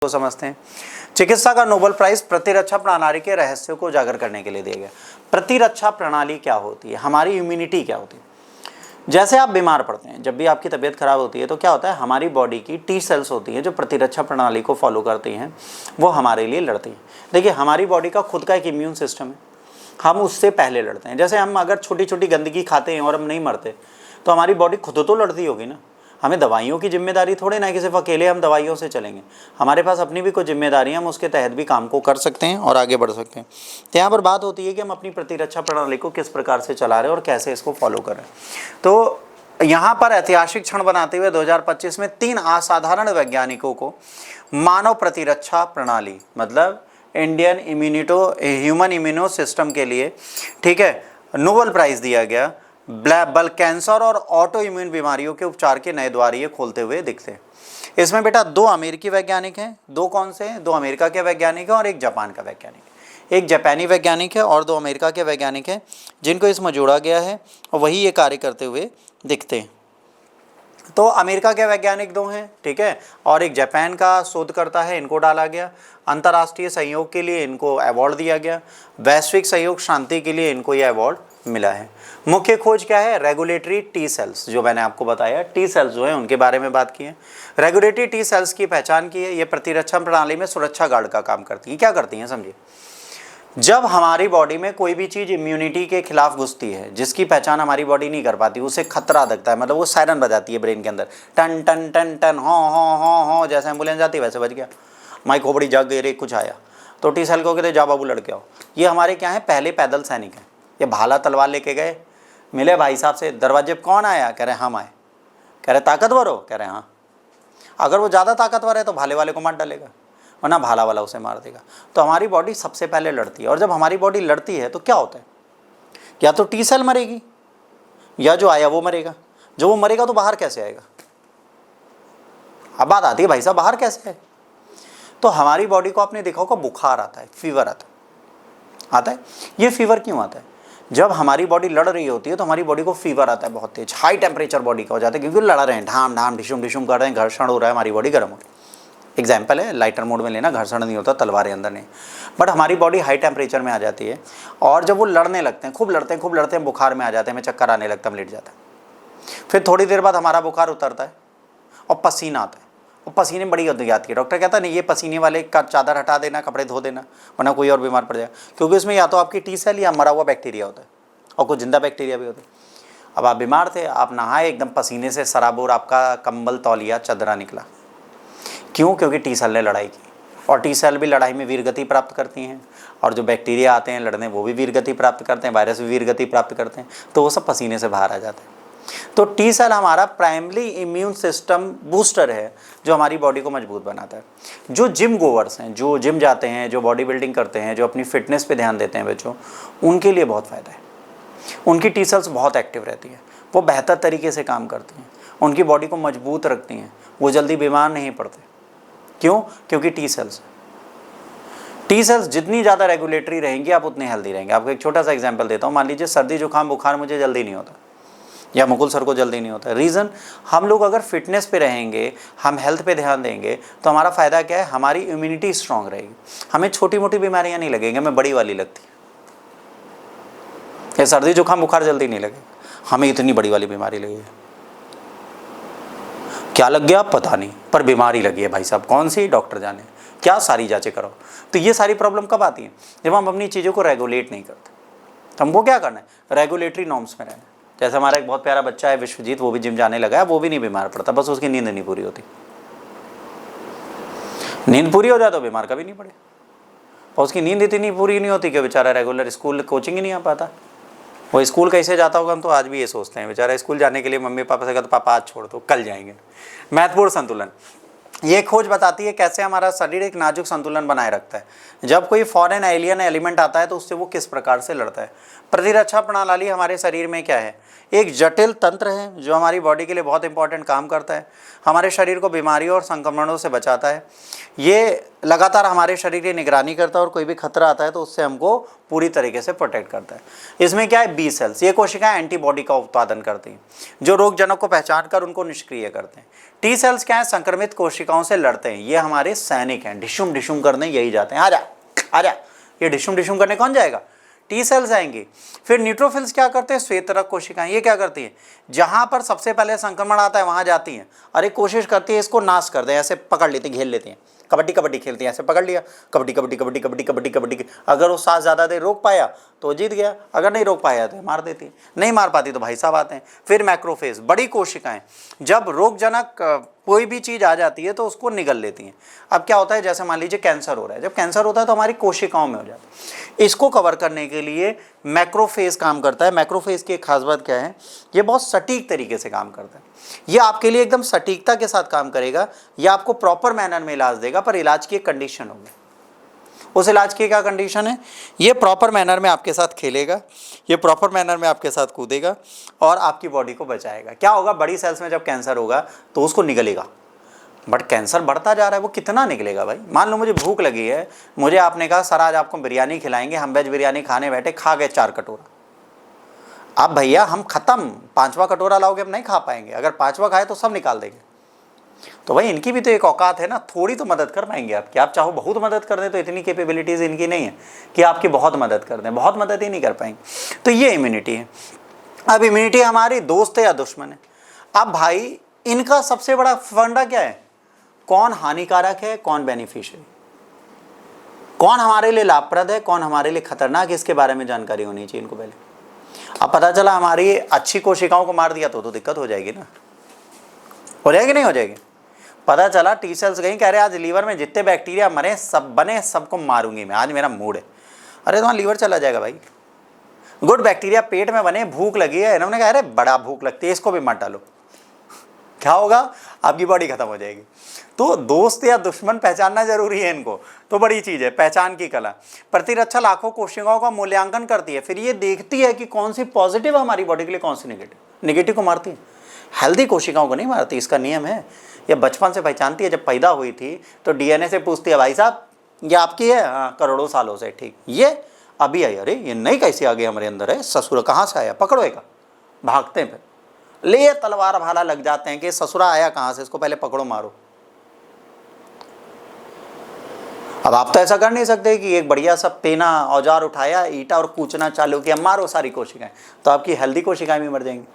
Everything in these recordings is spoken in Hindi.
को समझते हैं। चिकित्सा का नोबेल प्राइज प्रतिरक्षा प्रणाली के रहस्य को उजागर करने के लिए दिया गया। प्रतिरक्षा प्रणाली क्या होती है, हमारी इम्यूनिटी क्या होती है। जैसे आप बीमार पड़ते हैं, जब भी आपकी तबीयत खराब होती है तो क्या होता है, हमारी बॉडी की टी सेल्स होती हैं जो प्रतिरक्षा प्रणाली को फॉलो करती हैं, वो हमारे लिए लड़ती हैं। देखिए, हमारी बॉडी का खुद का एक इम्यून सिस्टम है, हम उससे पहले लड़ते हैं। जैसे हम अगर छोटी छोटी गंदगी खाते हैं और हम नहीं मरते, तो हमारी बॉडी खुद तो लड़ती होगी ना। हमें दवाइयों की जिम्मेदारी थोड़े ना कि सिर्फ अकेले हम दवाइयों से चलेंगे, हमारे पास अपनी भी कुछ जिम्मेदारी, हम उसके तहत भी काम को कर सकते हैं और आगे बढ़ सकते हैं। तो यहाँ पर बात होती है कि हम अपनी प्रतिरक्षा प्रणाली को किस प्रकार से चला रहे हैं और कैसे इसको फॉलो कर रहे हैं। तो यहाँ पर ऐतिहासिक क्षण बनाते हुए 2025 में 3 असाधारण वैज्ञानिकों को मानव प्रतिरक्षा प्रणाली मतलब इंडियन ह्यूमन इम्यूनो सिस्टम के लिए, ठीक है, नोबेल प्राइज दिया गया। बल कैंसर और ऑटो इम्यून बीमारियों के उपचार के नए द्वार ये खोलते हुए दिखते हैं। इसमें बेटा 2 अमेरिकी वैज्ञानिक हैं। 2 कौन से हैं? 2 अमेरिका के वैज्ञानिक हैं और 1 जापान का वैज्ञानिक है। 1 जापानी वैज्ञानिक है और 2 अमेरिका के वैज्ञानिक हैं, जिनको इसमें जोड़ा गया है और वही ये कार्य करते हुए दिखते हैं। तो अमेरिका के वैज्ञानिक 2 हैं, ठीक है, और 1 जापान का शोधकर्ता है, इनको डाला गया। अंतर्राष्ट्रीय सहयोग के लिए इनको अवार्ड दिया गया। वैश्विक सहयोग शांति के लिए इनको यह अवार्ड मिला है। मुख्य खोज क्या है? रेगुलेटरी टी सेल्स, जो मैंने आपको बताया, टी सेल्स जो है उनके बारे में बात की है। रेगुलेटरी टी सेल्स की पहचान की है। ये प्रतिरक्षा प्रणाली में सुरक्षा गार्ड का काम करती है। क्या करती हैं समझिए, जब हमारी बॉडी में कोई भी चीज़ इम्यूनिटी के खिलाफ घुसती है, जिसकी पहचान हमारी बॉडी नहीं कर पाती, उसे खतरा दिखता है, मतलब वो सायरन बजाती है ब्रेन के अंदर, टन टन टन टन, हो, जैसे एम्बुलेंस जाती है वैसे बज गया, माई खोपड़ी जग गई रे, कुछ आया, तो टी सेल को कहते जा बाबू लड़के आओ। ये हमारे क्या है, पहले पैदल सैनिक हैं। ये भाला तलवार लेके गए, मिले भाई साहब से, दरवाजे पर कौन आया? कह रहे हम आए। कह रहे ताकतवर हो? कह रहे हाँ। अगर वो ज़्यादा ताकतवर है तो भाले वाले को मार डालेगा, वरना भाला वाला उसे मार देगा। तो हमारी बॉडी सबसे पहले लड़ती है, और जब हमारी बॉडी लड़ती है तो क्या होता है, या तो टी सेल मरेगी या जो आया वो मरेगा। जो वो मरेगा तो बाहर कैसे आएगा? अब बात आती है भाई साहब बाहर कैसे है। तो हमारी बॉडी को आपने देखा होगा बुखार आता है, फीवर आता है। ये फीवर क्यों आता है? जब हमारी बॉडी लड़ रही होती है तो हमारी बॉडी को फीवर आता है, बहुत तेज हाई टेम्परेचर बॉडी का हो जाता है, क्योंकि लड़ रहे हैं, ढाम ढाम ढिशुम ढिशुम कर रहे हैं, घर्षण हो रहा है, हमारी बॉडी गर्म हो रही है। एग्जाम्पल है, लाइटर मोड में लेना, घर्षण नहीं होता, तलवारें अंदर नहीं, बट हमारी बॉडी हाई टेम्परेचर में आ जाती है, और जब वो लड़ने लगते हैं, खूब लड़ते हैं, बुखार में आ जाते हैं, हमें चक्कर आने लगता है, हम लेट जाता है। फिर थोड़ी देर बाद हमारा बुखार उतरता है और पसीना आता है, और पसीने में बड़ी गंदगी आती है। डॉक्टर कहता है नहीं, ये पसीने वाले का चादर हटा देना, कपड़े धो देना, वरना कोई और बीमार पड़ जाएगा, क्योंकि उसमें या तो आपकी टी सेल या मरा हुआ बैक्टीरिया होता है, और कुछ जिंदा बैक्टीरिया भी होता है। अब आप बीमार थे, आप नहाए, एकदम पसीने से सराबोर, आपका कंबल तौलिया चदरा निकला। क्यों? क्योंकि टी सेल ने लड़ाई की, और टी सेल भी लड़ाई में वीरगति प्राप्त करती हैं, और जो बैक्टीरिया आते हैं लड़ने वो भी वीरगति प्राप्त करते हैं, वायरस भी वीरगति प्राप्त करते हैं, तो वो सब पसीने से बाहर आ जाते हैं। तो टी सेल हमारा प्राइमरी इम्यून सिस्टम बूस्टर है, जो हमारी बॉडी को मजबूत बनाता है। जो जिम गोवर्स हैं, जो जिम जाते हैं, जो बॉडी बिल्डिंग करते हैं, जो अपनी फिटनेस पे ध्यान देते हैं बच्चों, उनके लिए बहुत फ़ायदा है। उनकी टी सेल्स बहुत एक्टिव रहती है, वो बेहतर तरीके से काम करती हैं, उनकी बॉडी को मजबूत रखती हैं, वो जल्दी बीमार नहीं पड़ते। क्यों? क्योंकि टी सेल्स जितनी ज़्यादा रेगुलेटरी रहेंगी, आप उतने हेल्दी रहेंगे। आपको एक छोटा सा एग्जांपल देता हूँ। मान लीजिए सर्दी जुकाम बुखार मुझे जल्दी नहीं होता, या मुकुल सर को जल्दी नहीं होता। रीज़न, हम लोग अगर फिटनेस पे रहेंगे, हम हेल्थ पे ध्यान देंगे, तो हमारा फ़ायदा क्या है, हमारी इम्यूनिटी स्ट्रांग रहेगी, हमें छोटी मोटी बीमारियाँ नहीं लगेंगी, हमें बड़ी वाली लगती है। सर्दी जुकाम बुखार जल्दी नहीं लगेगा, हमें इतनी बड़ी वाली बीमारी लगी है। क्या लग गया पता नहीं, पर बीमारी लगी है भाई साहब, कौन सी? डॉक्टर जाने, क्या सारी जांचें करो। तो ये सारी प्रॉब्लम कब आती है? जब हम अपनी चीज़ों को रेगुलेट नहीं करते। तो हमको क्या करना है? रेगुलेटरी नॉर्म्स में रहना है। जैसे हमारा एक बहुत प्यारा बच्चा है विश्वजीत, वो भी जिम जाने लगा है, वो भी नहीं बीमार पड़ता, बस उसकी नींद नहीं पूरी होती। नींद पूरी हो जाए तो बीमार कभी नहीं पड़े, और उसकी नींद इतनी पूरी नहीं होती कि बेचारा रेगुलर स्कूल कोचिंग ही नहीं आ पाता। वो स्कूल कैसे जाता होगा, हम तो आज भी ये सोचते हैं, बेचारा स्कूल जाने के लिए मम्मी पापा से कहते पापा आज छोड़ दो, कल जाएंगे। महत्वपूर्ण संतुलन, ये खोज बताती है कैसे हमारा शरीर एक नाजुक संतुलन बनाए रखता है। जब कोई फॉरेन एलियन एलिमेंट आता है तो उससे वो किस प्रकार से लड़ता है। प्रतिरक्षा प्रणाली हमारे शरीर में क्या है, एक जटिल तंत्र है जो हमारी बॉडी के लिए बहुत इंपॉर्टेंट काम करता है, हमारे शरीर को बीमारियों और संक्रमणों से बचाता है। ये लगातार हमारे शरीर की निगरानी करता है और कोई भी खतरा आता है तो उससे हमको पूरी तरीके से प्रोटेक्ट करता है। इसमें क्या है, बी सेल्स, ये कोशिकाएं एंटीबॉडी का उत्पादन करती हैं जो रोगजनक को पहचान कर उनको निष्क्रिय करते हैं। टी सेल्स क्या है, संक्रमित कोशिकाओं से लड़ते हैं, ये हमारे सैनिक हैं, ढिशुम ढिशुम करने यही जाते हैं, आजा आजा, ये ढिशुम ढिशुम करने कौन जाएगा, टी सेल्स आएंगी। फिर न्यूट्रोफिल्स क्या करते हैं, श्वेतरक कोशिकाएं, ये क्या करती हैं, जहां पर सबसे पहले संक्रमण आता है वहां जाती हैं, अरे कोशिश करती है इसको नाश कर दें, ऐसे पकड़ लेती, घेर लेती हैं, कबड्डी कबड्डी खेलती हैं, ऐसे पकड़ लिया, कबड्डी कबड्डी कबड्डी कबड्डी कबड्डी कबड्डी, अगर वो सांस ज़्यादा देर रोक पाया तो जीत गया, अगर नहीं रोक पाया तो मार देती, नहीं मार पाती तो भाई साहब आते हैं। फिर मैक्रोफेज, बड़ी कोशिकाएं, जब रोगजनक कोई भी चीज़ आ जाती है तो उसको निगल लेती हैं। अब क्या होता है, जैसे मान लीजिए कैंसर हो रहा है, जब कैंसर होता है तो हमारी कोशिकाओं में हो जाता है, इसको कवर करने के लिए मैक्रोफेज काम करता है। मैक्रोफेज की एक खास बात क्या है, ये बहुत सटीक तरीके से काम करता है, ये आपके लिए एकदम सटीकता के साथ काम करेगा, ये आपको प्रॉपर मैनर में इलाज देगा, पर इलाज की एक कंडीशन होगी। उस इलाज की क्या कंडीशन है, ये प्रॉपर मैनर में आपके साथ खेलेगा, ये प्रॉपर मैनर में आपके साथ कूदेगा और आपकी बॉडी को बचाएगा। क्या होगा, बड़ी सेल्स में जब कैंसर होगा तो उसको निगलेगा, बट कैंसर बढ़ता जा रहा है, वो कितना निकलेगा भाई। मान लो मुझे भूख लगी है, मुझे आपने कहा सर आज आपको बिरयानी खिलाएंगे, हम वेज बिरयानी खाने बैठे, खा गए 4 कटोरा, अब भैया हम खत्म, 5वां कटोरा लाओगे, हम नहीं खा पाएंगे, अगर 5वां खाए तो सब निकाल देंगे। तो भाई इनकी भी तो एक औकात है ना, थोड़ी तो मदद कर पाएंगे आप, क्या आप चाहो बहुत मदद कर दें, तो इतनी कैपेबिलिटीज़ इनकी नहीं है कि आपकी बहुत मदद कर दें, बहुत मदद ही नहीं कर पाएंगे। तो ये इम्यूनिटी है। अब इम्यूनिटी हमारी दोस्त है या दुश्मन है। अब भाई इनका सबसे बड़ा फंडा क्या है, कौन हानिकारक है, कौन बेनिफिशियल, कौन हमारे लिए लाभप्रद है, कौन हमारे लिए खतरनाक, इसके बारे में जानकारी होनी चाहिए इनको पहले। अब पता चला हमारी अच्छी कोशिकाओं को मार दिया तो दिक्कत हो जाएगी ना, हो जाएगी नहीं हो जाएगी। पता चला टी सेल्स गई, कह रहे आज लीवर में जितने बैक्टीरिया मरे सब बने, सबको मारूंगी मैं, आज मेरा मूड है, अरे तुम्हारा लीवर चला जाएगा भाई। गुड बैक्टीरिया पेट में बने, भूख लगी है, इन्होंने कहा अरे बड़ा भूख लगती है, इसको भी मत डालो, क्या होगा, आपकी बॉडी खत्म हो जाएगी। तो दोस्त या दुश्मन पहचानना जरूरी है इनको, तो बड़ी चीज़ है पहचान की कला। प्रतिरक्षा लाखों कोशिकाओं का मूल्यांकन करती है, फिर ये देखती है कि कौन सी पॉजिटिव है हमारी बॉडी के लिए, कौन सी नेगेटिव। नेगेटिव को मारती है, हेल्दी कोशिकाओं को नहीं मारती, इसका नियम है। ये बचपन से पहचानती है, जब पैदा हुई थी तो डीएनए से पूछती है भाई साहब ये आपकी है, हाँ करोड़ों सालों से, ठीक, ये अभी आई, अरे ये नई कैसे आ गई हमारे अंदर है, ससुर कहाँ से आया, पकड़ो एक, भागते हैं, फिर ले तलवार भाला लग जाते हैं कि ससुरा आया कहाँ से, इसको पहले पकड़ो मारो। अब आप तो ऐसा कर नहीं सकते कि एक बढ़िया सा पेना औजार उठाया, ईटा और कूचना चालू किया, मारो सारी कोशिकाएं, तो आपकी हेल्दी कोशिकाएं भी मर जाएंगी,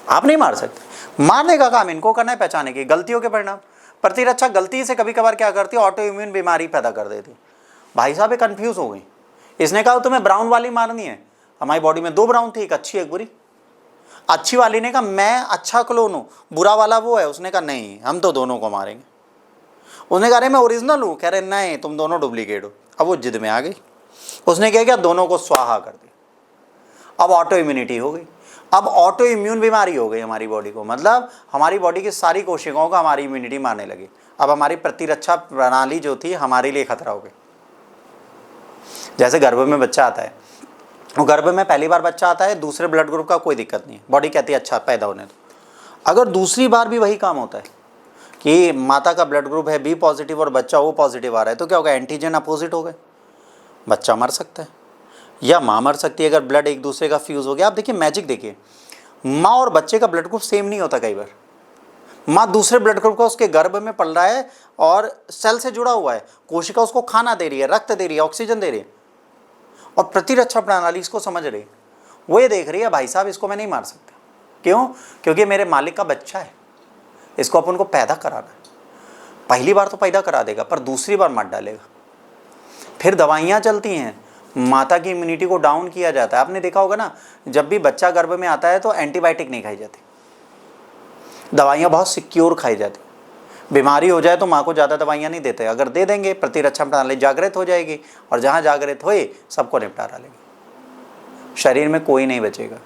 आप नहीं मार सकते। मारने का काम इनको करना है, पहचाने की गलतियों के परिणाम। प्रतिरक्षा गलती से कभी कभार क्या करती है, ऑटो इम्यून बीमारी पैदा कर देती। भाई साहब ये कंफ्यूज हो गई, इसने कहा तुम्हें ब्राउन वाली मारनी है, हमारी बॉडी में 2 ब्राउन थी, एक अच्छी एक बुरी। अच्छी वाली ने कहा मैं अच्छा क्लोन हूँ, बुरा वाला वो है, उसने कहा नहीं हम तो दोनों को मारेंगे। उसने कहा अरे मैं ओरिजिनल हूँ, कह रहे नहीं तुम दोनों डुप्लीकेट हो। अब वो जिद में आ गई, उसने क्या किया, दोनों को स्वाहा कर दिया। अब ऑटो इम्यूनिटी हो गई, अब ऑटो इम्यून बीमारी हो गई हमारी बॉडी को, मतलब हमारी बॉडी की सारी कोशिकाओं का हमारी इम्यूनिटी मारने लगी। अब हमारी प्रतिरक्षा प्रणाली जो थी हमारे लिए खतरा हो गई। जैसे गर्भ में बच्चा आता है, वो गर्भ में पहली बार बच्चा आता है, दूसरे ब्लड ग्रुप का कोई दिक्कत नहीं है, बॉडी कहती है अच्छा पैदा होने दो। अगर दूसरी बार भी वही काम होता है कि माता का ब्लड ग्रुप है बी पॉजिटिव और बच्चा ओ पॉजिटिव आ रहा है, तो क्या होगा, एंटीजन अपोजिट हो गए, बच्चा मर सकता है या माँ मर सकती है अगर ब्लड एक दूसरे का फ्यूज़ हो गया। आप देखिए मैजिक देखिए, माँ और बच्चे का ब्लड ग्रुप सेम नहीं होता, कई बार माँ दूसरे ब्लड ग्रुप का उसके गर्भ में पल रहा है और सेल से जुड़ा हुआ है, कोशिका उसको खाना दे रही है, रक्त दे रही है, ऑक्सीजन दे रही है, और प्रतिरक्षा प्रणाली इसको समझ रही है, वो ये देख रही है भाई साहब इसको मैं नहीं मार सकता, क्यों, क्योंकि मेरे मालिक का बच्चा है, इसको अपन को पैदा कराना है। पहली बार तो पैदा करा देगा पर दूसरी बार मत डालेगा। फिर दवाइयाँ चलती हैं, माता की इम्यूनिटी को डाउन किया जाता है। आपने देखा होगा ना, जब भी बच्चा गर्भ में आता है तो एंटीबायोटिक नहीं खाई जाती, दवाइयाँ बहुत सिक्योर खाई जाती। बीमारी हो जाए तो माँ को ज़्यादा दवाइयाँ नहीं देते, अगर दे देंगे प्रतिरक्षा प्रणाली जागृत हो जाएगी, और जहाँ जागृत होए सबको निपटारा लेगी, शरीर में कोई नहीं बचेगा।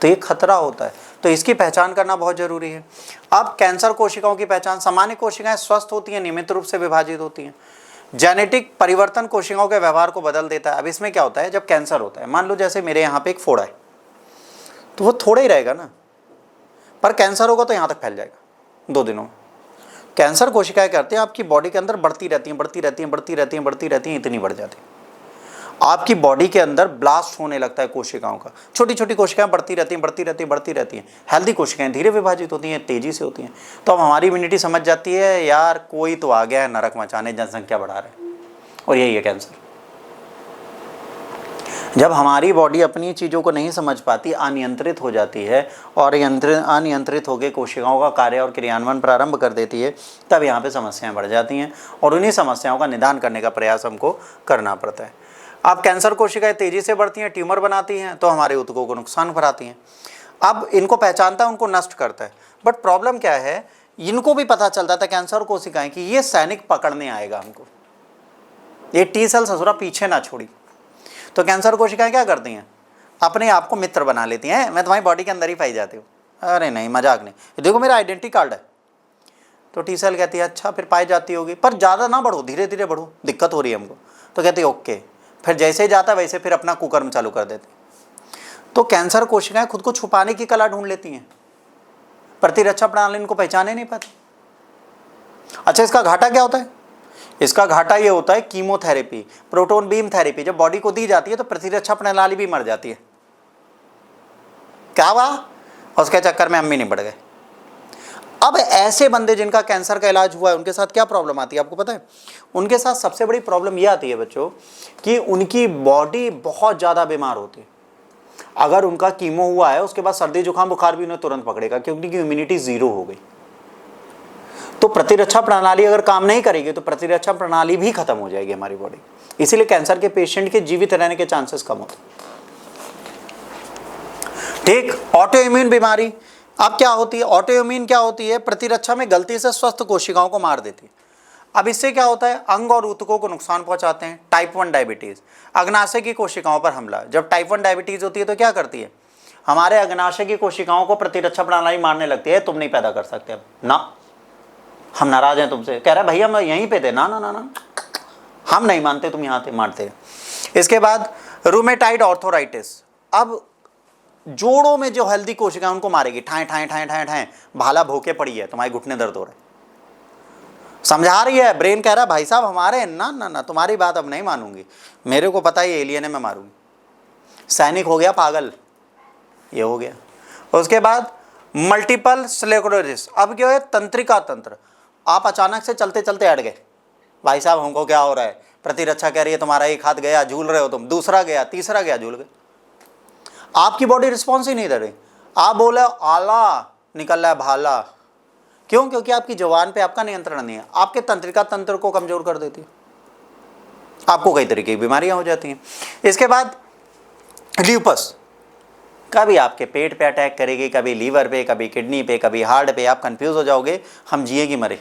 तो ये खतरा होता है, तो इसकी पहचान करना बहुत ज़रूरी है। अब कैंसर कोशिकाओं की पहचान, सामान्य कोशिकाएं स्वस्थ होती हैं, नियमित रूप से विभाजित होती हैं। जेनेटिक परिवर्तन कोशिकाओं के व्यवहार को बदल देता है। अब इसमें क्या होता है, जब कैंसर होता है, मान लो जैसे मेरे यहाँ पे एक फोड़ा है, तो वो थोड़ा ही रहेगा ना, पर कैंसर होगा तो यहाँ तक फैल जाएगा 2 दिनों में। कैंसर कोशिकाएं करते हैं आपकी बॉडी के अंदर बढ़ती रहती हैं, बढ़ती रहती हैं, बढ़ती रहती हैं, बढ़ती रहती हैं, इतनी बढ़ जाती है आपकी बॉडी के अंदर ब्लास्ट होने लगता है कोशिकाओं का। छोटी छोटी कोशिकाएं बढ़ती रहती हैं, बढ़ती रहती हैं, बढ़ती रहती हैं। हेल्दी कोशिकाएं धीरे विभाजित होती हैं, तेजी से होती हैं। तो अब हमारी इम्यूनिटी समझ जाती है यार कोई तो आ गया है नरक मचाने, जनसंख्या बढ़ा रहे हैं, और यही है कैंसर। जब हमारी बॉडी अपनी चीज़ों को नहीं समझ पाती, अनियंत्रित हो जाती है और अनियंत्रित होकर कोशिकाओं का कार्य और क्रियान्वयन प्रारंभ कर देती है, तब यहाँ पे समस्याएं बढ़ जाती हैं और उन्हीं समस्याओं का निदान करने का प्रयास हमको करना पड़ता है। अब कैंसर कोशिकाएं तेज़ी से बढ़ती हैं, ट्यूमर बनाती हैं, तो हमारे ऊतकों को नुकसान कराती हैं। अब इनको पहचानता है, उनको नष्ट करता है। बट प्रॉब्लम क्या है, इनको भी पता चलता था कैंसर कोशिकाएं कि ये सैनिक पकड़ने आएगा हमको, ये टी सेल ससुरा पीछे ना छोड़ी। तो कैंसर कोशिकाएं क्या करती हैं, अपने आप को मित्र बना लेती हैं, मैं तुम्हारी बॉडी के अंदर ही पाई जाती हूँ। अरे नहीं, मजाक नहीं, देखो मेरा आइडेंटिटी कार्ड है। तो टी सेल कहती है अच्छा फिर पाई जाती होगी, पर ज़्यादा ना बढ़ो, धीरे धीरे बढ़ो, दिक्कत हो रही है हमको। तो कहती है ओके, फिर जैसे ही जाता वैसे फिर अपना कुकर्म चालू कर देते। तो कैंसर कोशिकाएं खुद को छुपाने की कला ढूंढ लेती हैं, प्रतिरक्षा प्रणाली इनको पहचाने नहीं पाती। अच्छा, इसका घाटा क्या होता है? इसका घाटा ये होता है कीमोथेरेपी, प्रोटॉन बीम थेरेपी जब बॉडी को दी जाती है तो प्रतिरक्षा प्रणाली भी मर जाती है। क्या हुआ? उसके चक्कर में हम भी नहीं बढ़ गए। अब ऐसे बंदे जिनका कैंसर का इलाज हुआ है उनके साथ क्या प्रॉब्लम आती है आपको पता है? उनके साथ सबसे बड़ी प्रॉब्लम ये आती है बच्चों कि उनकी बॉडी बहुत ज़्यादा बीमार होती है। अगर उनका कीमो हुआ है उसके बाद सर्दी जुकाम बुखार भी उन्हें तुरंत पकड़ेगा, क्योंकि उनकी इम्यूनिटी जीरो हो गई। तो प्रतिरक्षा प्रणाली अगर काम नहीं करेगी तो प्रतिरक्षा प्रणाली भी खत्म हो जाएगी हमारी बॉडी। इसीलिए कैंसर के पेशेंट के जीवित रहने के चांसेस कम होते हैं। ठीक, ऑटो इम्यून बीमारी अब क्या होती है? ऑटो इम्यून क्या होती है? प्रतिरक्षा में गलती से स्वस्थ कोशिकाओं को मार देती है। अब इससे क्या होता है? अंग और ऊतकों को नुकसान पहुंचाते हैं। टाइप 1 डायबिटीज, अग्नाशय की कोशिकाओं पर हमला। जब टाइप 1 डायबिटीज होती है तो क्या करती है? हमारे अग्नाशय की कोशिकाओं को प्रतिरक्षा प्रणाली मारने लगती है, तुम नहीं पैदा कर सकते अब ना, हम नाराज हैं तुमसे। कह रहा है भैया हम यहीं पे थे, ना ना ना ना, हम नहीं मानते, तुम यहाँ थे मारते। इसके बाद रूमेटाइड आर्थराइटिस। अब जोड़ों में जो हेल्दी कोशिकाएं उनको मारेगी, ठाए ठाए ठाए ठाए ठाए, भाला भोके पड़ी है, तुम्हारे घुटने दर्द हो रहे, समझा रही है। ब्रेन कह रहा है भाई साहब हमारे, ना ना ना तुम्हारी बात अब नहीं मानूंगी, मेरे को पता है एलियन है, मैं मारूंगी। सैनिक हो गया पागल, ये हो गया। उसके बाद मल्टीपल स्क्लेरोसिस। अब क्या है? तंत्रिका तंत्र। आप अचानक से चलते चलते अड़ गए, भाई साहब हमको क्या हो रहा है? प्रतिरक्षा कह रही है तुम्हारा एक हाथ गया, झूल रहे हो तुम, दूसरा गया, तीसरा गया, झूल गए। आपकी बॉडी रिस्पॉन्स ही नहीं दे रही। आप बोले आला, निकल रहा है भाला। क्यों? क्योंकि आपकी जुबान पे आपका नियंत्रण नहीं है, आपके तंत्रिका तंत्र को कमजोर कर देती है, आपको कई तरीके की बीमारियां हो जाती हैं। इसके बाद ल्यूपस, कभी आपके पेट पे अटैक करेगी, कभी लीवर पे, कभी किडनी पे, कभी हार्ट पे, आप कंफ्यूज हो जाओगे हम जिए कि मरे।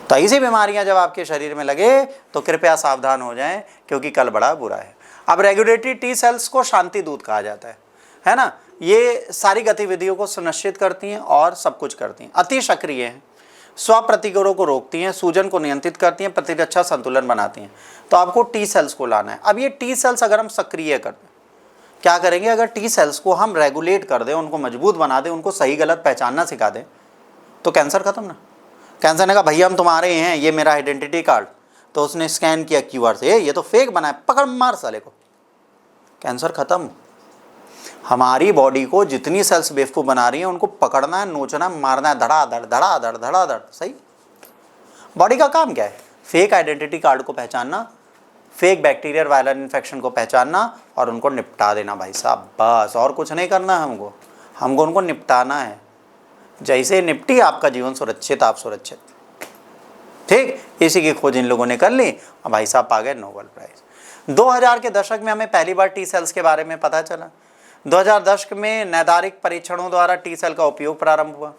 तो ऐसी बीमारियां जब आपके शरीर में लगे तो कृपया सावधान हो जाएं, क्योंकि कल बड़ा बुरा है। अब रेगुलेटरी टी सेल्स को शांति दूत कहा जाता है ना, ये सारी गतिविधियों को सुनिश्चित करती हैं और सब कुछ करती हैं। अति सक्रिय हैं, स्व प्रतिकरों को रोकती हैं, सूजन को नियंत्रित करती हैं, प्रतिरक्षा संतुलन बनाती हैं। तो आपको टी सेल्स को लाना है। अब ये टी सेल्स अगर हम सक्रिय करते हैं, क्या करेंगे? अगर टी सेल्स को हम रेगुलेट कर दें, उनको मजबूत बना दें, उनको सही गलत पहचानना सिखा दें, तो कैंसर खत्म ना। कैंसर ने कहा भैया हम तुम्हारे हैं, ये मेरा आइडेंटिटी कार्ड। तो उसने स्कैन किया क्यूआर से, ये तो फेक बना है, पकड़ मार साले को, कैंसर खत्म। हमारी बॉडी को जितनी सेल्स बेवकूफ़ बना रही हैं उनको पकड़ना है, नोचना, मारना है, धड़ाधड़ धड़ाधड़ धड़ाधड़। सही, बॉडी का काम क्या है? फेक आइडेंटिटी कार्ड को पहचानना, फेक बैक्टीरियल वायरल इन्फेक्शन को पहचानना और उनको निपटा देना भाई साहब, बस और कुछ नहीं करना है हमको उनको निपटाना है। जैसे निपटी आपका जीवन सुरक्षित, आप सुरक्षित। ठीक, इसी की खोज इन लोगों ने कर ली और भाई साहब पा गए नोबेल प्राइज। 2000 के दशक में हमें पहली बार टी सेल्स के बारे में पता चला। 2000 दशक में नैदानिक परीक्षणों द्वारा टी सेल का उपयोग प्रारंभ हुआ।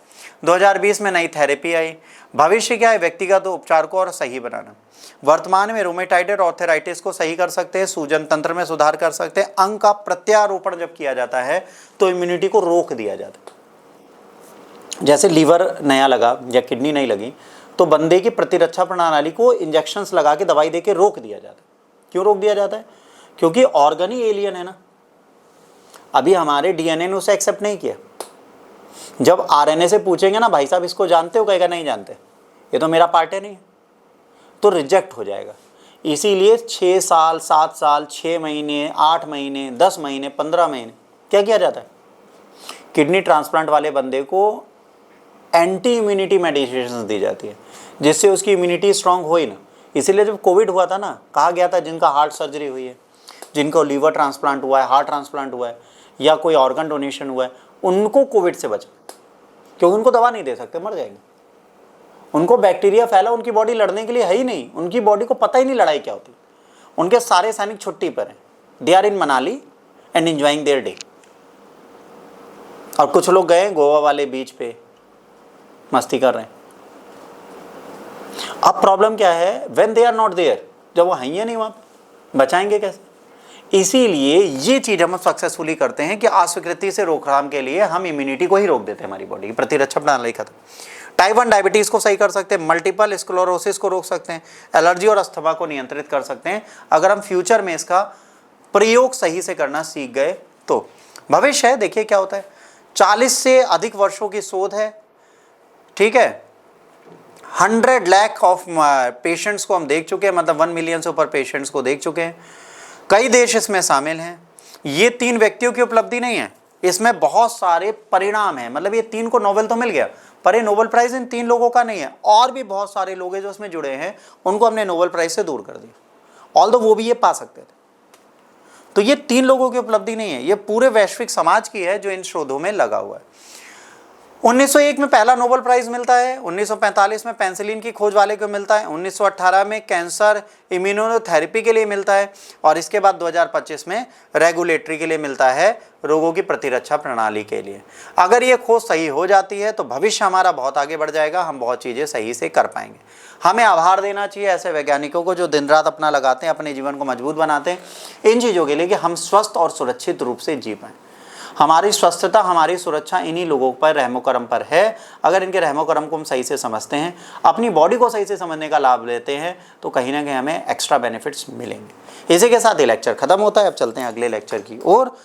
2020 में नई थेरेपी आई। भविष्य क्या है? व्यक्तिगत उपचार को और सही बनाना। वर्तमान में रूमेटाइड और आर्थराइटिस को सही कर सकते हैं, सूजन तंत्र में सुधार कर सकते हैं। अंग का प्रत्यारोपण जब किया जाता है तो इम्यूनिटी को रोक दिया जाता है। जैसे लीवर नया लगा या किडनी नहीं लगी तो बंदे की प्रतिरक्षा प्रणाली को इंजेक्शंस लगा के दवाई दे के रोक दिया जाता है। क्यों रोक दिया जाता है? क्योंकि ऑर्गन ही एलियन है ना, अभी हमारे डीएनए ने उसे एक्सेप्ट नहीं किया। जब आरएनए से पूछेंगे ना भाई साहब इसको जानते हो, कहेगा नहीं जानते, ये तो मेरा पार्ट है नहीं, तो रिजेक्ट हो जाएगा। इसीलिए 6 साल 7 साल 6 महीने 8 महीने 10 महीने 15 महीने क्या किया जाता है, किडनी ट्रांसप्लांट वाले बंदे को एंटी इम्यूनिटी मेडिकेशन दी जाती है जिससे उसकी इम्यूनिटी स्ट्रांग हो ही ना। इसीलिए जब कोविड हुआ था ना, कहा गया था जिनका हार्ट सर्जरी हुई है, जिनको लीवर ट्रांसप्लांट हुआ है, हार्ट ट्रांसप्लांट हुआ है या कोई ऑर्गन डोनेशन हुआ है, उनको कोविड से बचा, क्योंकि उनको दवा नहीं दे सकते, मर जाएंगे। उनको बैक्टीरिया फैला, उनकी बॉडी लड़ने के लिए है ही नहीं, उनकी बॉडी को पता ही नहीं लड़ाई क्या होती। उनके सारे सैनिक छुट्टी पर हैं, they are in Manali and enjoying their day. और कुछ लोग गए गोवा वाले बीच पे मस्ती कर रहे हैं। अब प्रॉब्लम क्या है, when they are not there, जब वो हैं नहीं वहाँ पे, बचाएंगे कैसे? इसीलिए ये चीज़ हम सक्सेसफुली करते हैं कि अस्वीकृति से रोकथाम के लिए हम इम्यूनिटी को ही रोक देते हैं, हमारी बॉडी की प्रतिरक्षा प्रणाली खत्म। टाइप 1 डायबिटीज़ को सही कर सकते हैं, मल्टीपल स्क्लेरोसिस को रोक सकते हैं, एलर्जी और अस्थमा को नियंत्रित कर सकते हैं अगर हम फ्यूचर में इसका प्रयोग सही से करना सीख गए तो। भविष्य है, देखिए क्या होता है। 40 से अधिक वर्षों की शोध है, ठीक है। 100 लाख ऑफ पेशेंट्स को हम देख चुके हैं, मतलब 1 मिलियन से ऊपर पेशेंट्स को देख चुके हैं। कई देश इसमें शामिल हैं। ये 3 व्यक्तियों की उपलब्धि नहीं है, इसमें बहुत सारे परिणाम हैं। मतलब ये 3 को नोबेल तो मिल गया, पर ये नोबेल प्राइज इन 3 लोगों का नहीं है, और भी बहुत सारे लोग हैं जो इसमें जुड़े हैं, उनको हमने नोबेल प्राइज से दूर कर दिया, ऑल्दो वो भी ये पा सकते थे। तो ये 3 लोगों की उपलब्धि नहीं है, ये पूरे वैश्विक समाज की है जो इन शोधों में लगा हुआ है। 1901 में पहला नोबेल प्राइज मिलता है, 1945 में पेनिसिलिन की खोज वाले को मिलता है, 1918 में कैंसर इम्यूनोथेरेपी के लिए मिलता है, और इसके बाद 2025 में रेगुलेटरी के लिए मिलता है, रोगों की प्रतिरक्षा प्रणाली के लिए। अगर ये खोज सही हो जाती है तो भविष्य हमारा बहुत आगे बढ़ जाएगा, हम बहुत चीज़ें सही से कर पाएंगे। हमें आभार देना चाहिए ऐसे वैज्ञानिकों को जो दिन रात अपना लगाते हैं, अपने जीवन को मजबूत बनाते हैं इन चीज़ों के लिए कि हम स्वस्थ और सुरक्षित रूप से जी पाएँ। हमारी स्वस्थता, हमारी सुरक्षा इन्हीं लोगों पर रहमो करम पर है। अगर इनके रहमो करम को हम सही से समझते हैं, अपनी बॉडी को सही से समझने का लाभ लेते हैं, तो कहीं ना कहीं हमें एक्स्ट्रा बेनिफिट्स मिलेंगे। इसी के साथ ये लेक्चर खत्म होता है। अब चलते हैं अगले लेक्चर की ओर।